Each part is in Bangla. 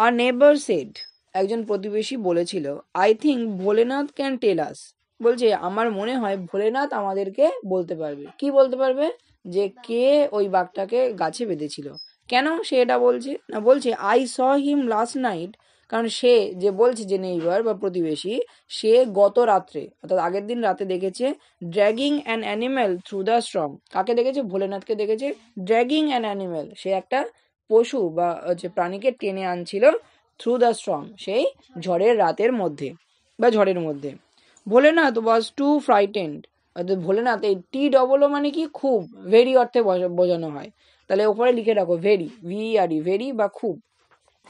আর নেবার সেড, একজন প্রতিবেশী বলেছিল, I think Bholenath can tell us, বলছে আমার মনে হয় ভোলেনাথ আমাদেরকে বলতে পারবে। কি বলতে পারবে? যে কে ওই বাঘটাকে গাছে বেঁধেছিল। কেন সে এটা বলছে? না, বলছে I saw him last night, কারণ সে যে বলছে, যে নেইবার বা প্রতিবেশী, সে গত রাত্রে অর্থাৎ আগের দিন রাতে দেখেছে dragging an animal through the storm. কাকে দেখেছে? ভোলেনাথকে দেখেছে ড্র্যাগিং অ্যান অ্যানিম্যাল, সে একটা পশু বা হচ্ছে প্রাণীকে টেনে আনছিল থ্রু দ্য স্ট্রম, সেই ঝড়ের রাতের মধ্যে বা ঝড়ের মধ্যে। ভোলেনাথ ওয়াজ টু ফ্রাইটেন্ড, অর্থাৎ ভোলেনাথ, এই টি ডবল মানে কি খুব, ভেরি অর্থে বোঝানো হয়, তাহলে ওপরে লিখে রাখো ভেরি, ভিআরই, ভেরি বা খুব।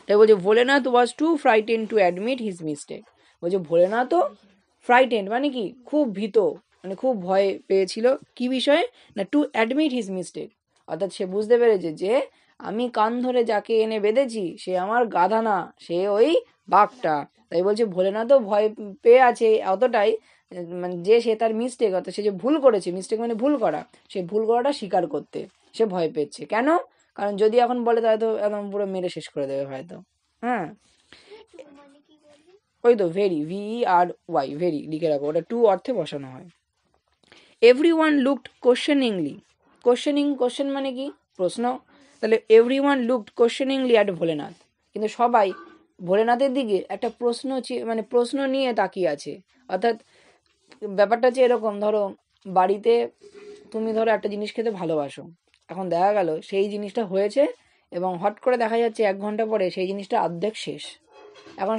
তাই বলছে Bholenath was too frightened to admit his mistake. বলছে ভোলেনাথও ফ্রাইটেন্ড মানে কি খুব ভীত, মানে খুব ভয় পেয়েছিল। কি বিষয়ে? না, টু অ্যাডমিট হিজ মিস্টেক, অর্থাৎ সে বুঝতে পেরেছে যে আমি কান ধরে যাকে এনে বেঁধেছি সে আমার গাধা না, সে ওই বাঘটা। তাই বলছে ভোলেনাথও ভয় পেয়ে আছে এতটাই, মানে যে সে তার মিস্টেক, অর্থাৎ সে যে ভুল করেছে, মিস্টেক মানে ভুল করা, সে ভুল করাটা স্বীকার করতে সে ভয় পেয়েছে। কেন? কারণ যদি এখন বলে তাহলে তো একদম পুরো মেরে শেষ করে দেবে হয়তো। হ্যাঁ, ওই তো ভেরি, VERY, ভেরি লিখে রাখো, ওটা টু অর্থে বসানো হয়। Everyone looked questioningly, question মানে কি প্রশ্ন, তাহলে everyone looked questioningly at Bholenath, কিন্তু সবাই ভোলেনাথের দিকে একটা মানে প্রশ্ন নিয়ে তাকিয়ে আছে। অর্থাৎ ব্যাপারটা হচ্ছে এরকম, ধরো বাড়িতে তুমি ধরো একটা জিনিস খেতে ভালোবাসো, এখন দেখা গেল সেই জিনিসটা হয়েছে এবং হট করে দেখা যাচ্ছে 1 ঘন্টা পরে সেই জিনিসটা অর্ধেক শেষ। এখন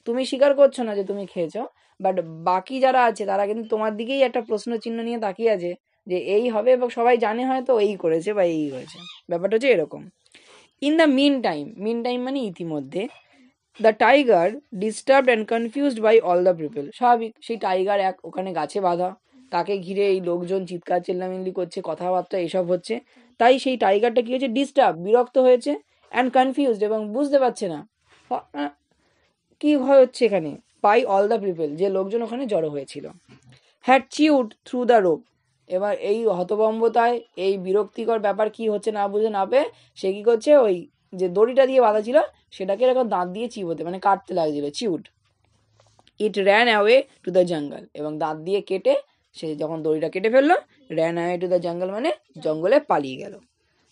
তুমি স্বীকার করছো না যে তুমি খেয়েছো, বাট বাকি যারা আছে তারা কিন্তু তোমার দিকেই একটা প্রশ্ন চিহ্ন নিয়ে তাকিয়ে আছে যে এই হবে, এবং সবাই জানে হয়তো এই করেছে বা এই হয়েছে। ব্যাপারটা হচ্ছে এরকম। ইন দ্য মিন টাইম মানে ইতিমধ্যে, the tiger disturbed and confused by all the people, স্বাভাবিক সেই টাইগার ওখানে গাছে বাঁধা, তাকে ঘিরে এই লোকজন চিৎকার চেল্লামিল্লি করছে, কথাবার্তা এসব হচ্ছে, তাই সেই টাইগারটা কি হয়েছে? ডিস্টার্ব, বিরক্ত হয়েছে, অ্যান্ড কনফিউজড, এবং বুঝতে পারছে না কি হচ্ছে এখানে, বাই অল দ্য পিপল, যে লোকজন ওখানে জড়ো হয়েছিল। Had chewed through the rope, এবার এই হতভম্বতায় এই বিরক্তিকর ব্যাপার কি হচ্ছে না বুঝে না পেয়ে সে কি করছে, ওই যে দড়িটা দিয়ে বাঁধা ছিল সেটাকে এরকম দাঁত দিয়ে চিবোতে মানে কাটতে লাগছিল, chewed. It ran away to the jungle, এবং দাঁত দিয়ে কেটে সে যখন দড়িটা কেটে ফেললো, ran away to the jungle মানে জঙ্গলে পালিয়ে গেল।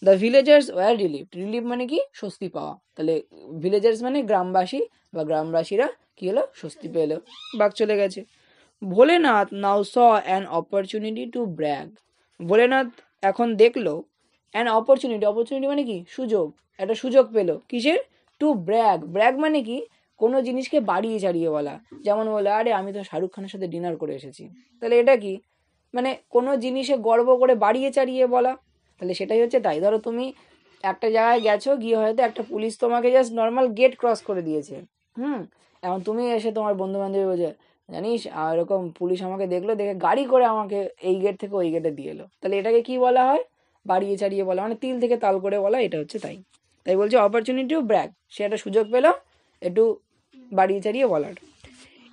দ্য ভিলেজার্স ওয়ার রিলিভ মানে কি স্বস্তি পাওয়া, তাহলে ভিলেজার্স মানে গ্রামবাসী বা গ্রামবাসীরা কি হলো, স্বস্তি পেলো, বাঘ চলে গেছে। Bholenath now saw an opportunity to brag, Bholenath এখন দেখলো অ্যান অপরচুনিটি মানে কি সুযোগ, একটা সুযোগ পেলো কিসের? টু ব্র্যাগ মানে কি কোনো জিনিসকে বাড়িয়ে চাড়িয়ে বলা, যেমন বলে আরে আমি তো শাহরুখ খানের সাথে ডিনার করে এসেছি, তাহলে এটা কি মানে কোনো জিনিসে গর্ব করে বাড়িয়ে চাড়িয়ে বলা, তাহলে সেটাই হচ্ছে তাই। ধরো তুমি একটা জায়গায় গেছো, গিয়ে হয়তো একটা পুলিশ তোমাকে জাস্ট নর্মাল গেট ক্রস করে দিয়েছে, এখন তুমি এসে তোমার বন্ধু বান্ধবী বলছে জানিস এরকম পুলিশ আমাকে দেখলো, দেখে গাড়ি করে আমাকে এই গেট থেকে ওই গেটে দিয়ে এলো, তাহলে এটাকে কি বলা হয়? বাড়িয়ে চাড়িয়ে বলা, মানে তিল থেকে তাল করে বলা, এটা হচ্ছে তাই। তাই বলছে অপরচুনিটি টু ব্র্যাগ, সে একটা সুযোগ পেলো একটু বাড়িয়ে চাড়িয়ে বলার।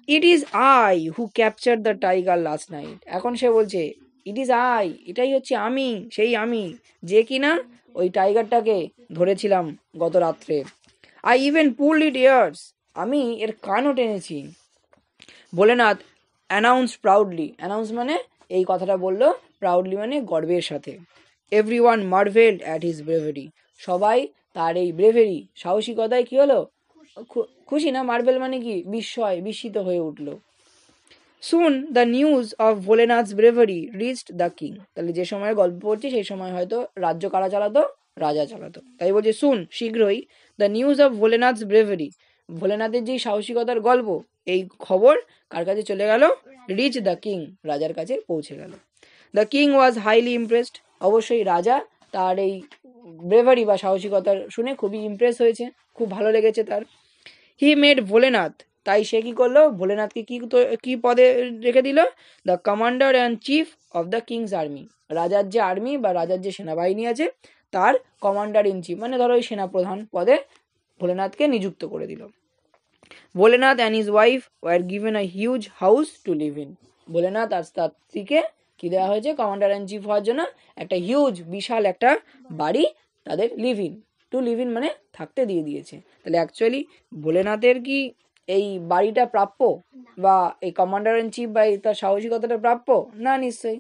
It is I who capture the tiger last night, এখন সে বলছে ইট ইজ আই, এটাই হচ্ছে আমি, সেই আমি যে কিনা ওই টাইগারটাকে ধরেছিলাম গত রাত্রে। I even pulled it years, আমি এর কানও টেনেছি। ভোলেনাথ অ্যানাউন্স প্রাউডলি, অ্যানাউন্স মানে এই কথাটা বললো, প্রাউডলি মানে গর্বের সাথে। Every one marvelled at his bravery, সবাই তার এই ব্রেভেরি সাহসিকতায় কি হলো, খুশি না, মার্বেল মানে কি বিস্মিত হয়ে উঠলো। Soon the news of Bholenath's bravery reached the king, তাহলে যে সময় গল্প পড়ছি সেই সময় হয়তো রাজ্য কারা চালাতো, রাজা চালাতো, তাই বলছে সুন শীঘ্রই, the news of Bholenath's bravery, ভোলেনাথের যে সাহসিকতার গল্প, এই খবর কার কাছে চলে গেল? রিচ দ্য কিং, রাজার কাছে পৌঁছে গেল। The king was highly impressed, অবশ্যই রাজা তার এই ব্রেভারি বা সাহসিকতার শুনে খুবই ইমপ্রেস হয়েছে, খুব ভালো লেগেছে তার। হি মেড ভোলেনাথ, তাই সে কি করলো, ভোলেনাথকে কি পদে রেখে দিল? The commander and chief of the king's army, রাজার যে আর্মি বা রাজার যে সেনাবাহিনী আছে তার কমান্ডার ইন চিফ মানে ধরো ওই সেনাপ্রধান পদে ভোলেনাথকে নিযুক্ত করে দিল। Bholenath and his wife were given a huge house to live in, Bholenath আর তার স্ত্রীকে কি দেওয়া হয়েছে? কমান্ডার অ্যান্ড চিফ হওয়ার জন্য একটা হিউজ বিশাল একটা বাড়ি তাদের live in to live in মানে থাকতে দিয়ে দিয়েছে। তাহলে অ্যাকচুয়ালি ভোলেনাথের কি এই বাড়িটা প্রাপ্য, বা এই কমান্ডার ইন চিফ বা তার সাহসিকতাটা প্রাপ্য? না, নিশ্চয়ই।